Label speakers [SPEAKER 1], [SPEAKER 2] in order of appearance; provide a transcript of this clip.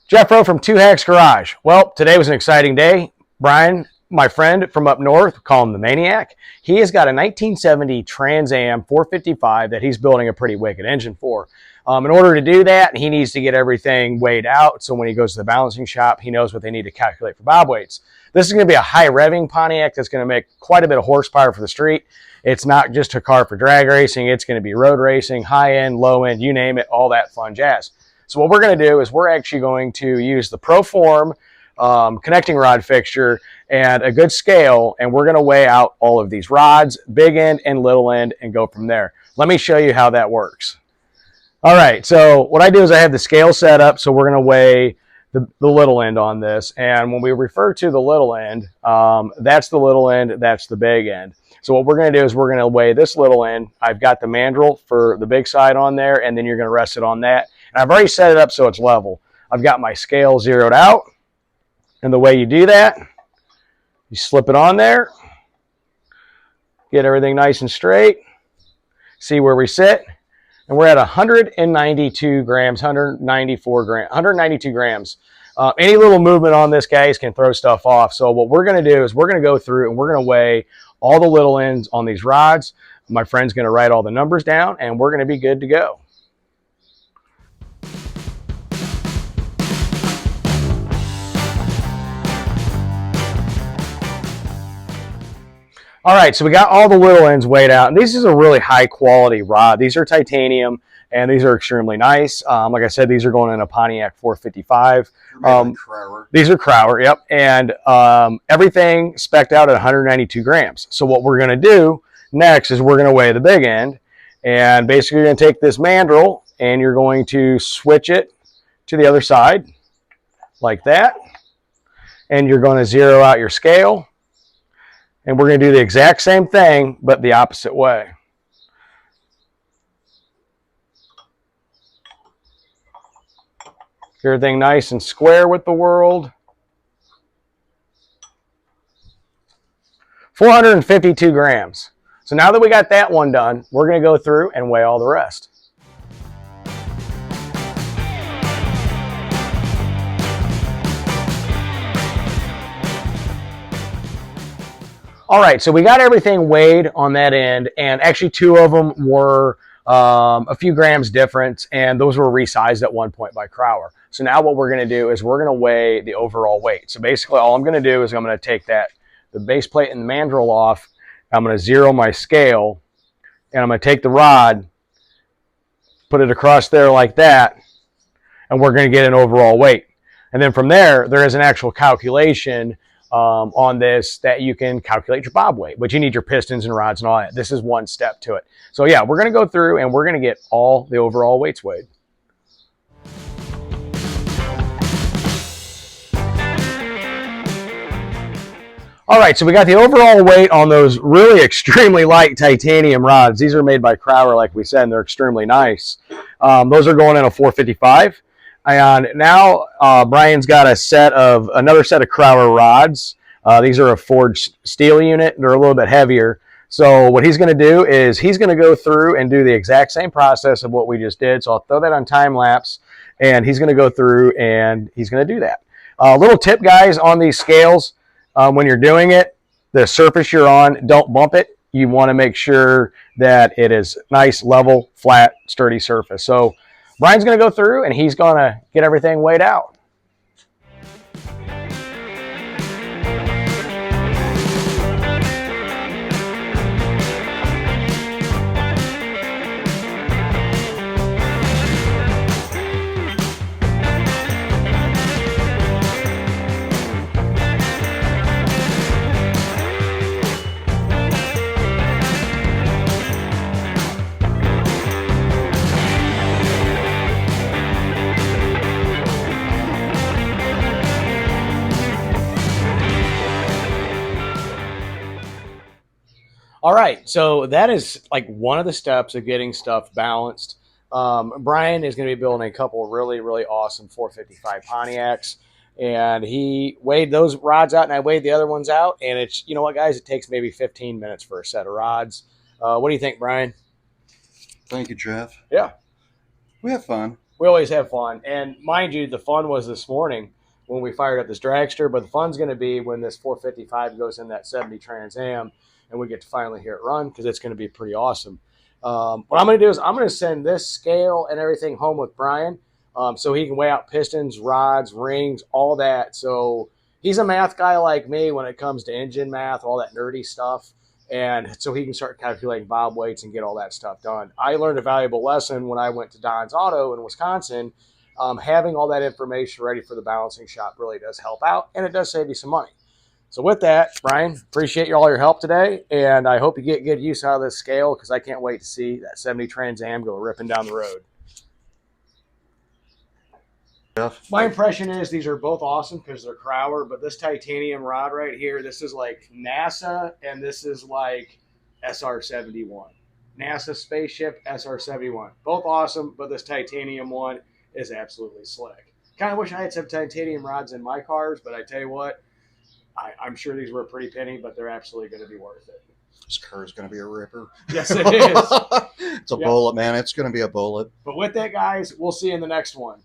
[SPEAKER 1] Jeff Rowe from Two Hacks Garage. Well, today was an exciting day. Brian, my friend from up north, call him the Maniac. He has got a 1970 Trans Am 455 that he's building a pretty wicked engine for. In order to do that, he needs to get everything weighed out. So when he goes to the balancing shop, he knows what they need to calculate for bob weights. This is going to be a high revving Pontiac that's going to make quite a bit of horsepower for the street. It's not just a car for drag racing. It's going to be road racing, high end, low end, you name it, all that fun jazz. So what we're going to do is we're actually going to use the Proform connecting rod fixture and a good scale, and we're going to weigh out all of these rods, big end and little end, and go from there. Let me show you how that works. All right, so what I do is I have the scale set up, so we're going to weigh the little end on this. And when we refer to the little end, that's the little end, that's the big end. So what we're going to do is we're going to weigh this little end. I've got the mandrel for the big side on there, and then you're going to rest it on that. And I've already set it up so it's level. I've got my scale zeroed out. And the way you do that, you slip it on there, get everything nice and straight, see where we sit. And we're at 192 grams, 194 grams, 192 grams. Any little movement on this, guys, can throw stuff off. So what we're going to do is we're going to go through and we're going to weigh all the little ends on these rods. My friend's going to write all the numbers down, and we're going to be good to go. All right, so we got all the little ends weighed out, and this is a really high quality rod. These are titanium, and these are extremely nice. Like I said, these are going in a Pontiac 455. These are Crower, yep. And everything specced out at 192 grams. So what we're going to do next is we're going to weigh the big end, and basically you're going to take this mandrel and you're going to switch it to the other side like that, and you're going to zero out your scale. And we're going to do the exact same thing, but the opposite way. Everything nice and square with the world. 452 grams. So now that we got that one done, we're going to go through and weigh all the rest. All right, so we got everything weighed on that end, and actually two of them were a few grams difference, and those were resized at one point by Crower. So now what we're going to do is we're going to weigh the overall weight. So basically all I'm going to do is I'm going to take the base plate and the mandrel off. I'm going to zero my scale, and I'm going to take the rod, put it across there like that, and we're going to get an overall weight. And then from there is an actual calculation on this that you can calculate your bob weight, but you need your pistons and rods and all that. This is one step to it. So yeah, we're going to go through and we're going to get all the overall weights weighed. All right, so we got the overall weight on those really extremely light titanium rods. These are made by Crower, like we said, and they're extremely nice. Those are going in a 455. And now Brian's got another set of Crower rods. These are a forged steel unit. They're a little bit heavier. So what he's going to do is he's going to go through and do the exact same process of what we just did. So I'll throw that on time lapse, and he's going to go through and he's going to do that. Little tip, guys, on these scales, when you're doing it, the surface you're on, don't bump it. You want to make sure that it is nice, level, flat, sturdy surface. So Brian's going to go through and he's going to get everything weighed out. All right, so that is like one of the steps of getting stuff balanced. Brian is going to be building a couple of really, really awesome 455 Pontiacs, and he weighed those rods out, and I weighed the other ones out, and it's, you know what, guys, it takes maybe 15 minutes for a set of rods. What do you think, Brian?
[SPEAKER 2] Thank you, Jeff.
[SPEAKER 1] Yeah.
[SPEAKER 2] We have fun.
[SPEAKER 1] we always have fun. And mind you, the fun was this morning when we fired up this dragster, but the fun's going to be when this 455 goes in that 70 Trans Am and we get to finally hear it run, because it's going to be pretty awesome. What I'm going to do is I'm going to send this scale and everything home with Brian, so he can weigh out pistons, rods, rings, all that. So he's a math guy like me when it comes to engine math, all that nerdy stuff. And so he can start calculating bob weights and get all that stuff done. I learned a valuable lesson when I went to Don's Auto in Wisconsin. Having all that information ready for the balancing shop really does help out, and it does save you some money. So with that, Brian, appreciate all your help today, and I hope you get good use out of this scale, because I can't wait to see that 70 Trans Am go ripping down the road. My impression is these are both awesome because they're Crower, but this titanium rod right here, this is like NASA, and this is like SR-71. NASA spaceship, SR-71. Both awesome, but this titanium one is absolutely slick. Kind of wish I had some titanium rods in my cars, but I tell you what, I'm sure these were a pretty penny, but they're absolutely going to be worth it.
[SPEAKER 2] This car is going to be a ripper.
[SPEAKER 1] Yes, it is.
[SPEAKER 2] It's a bullet, man. It's going to be a bullet.
[SPEAKER 1] But with that, guys, we'll see you in the next one.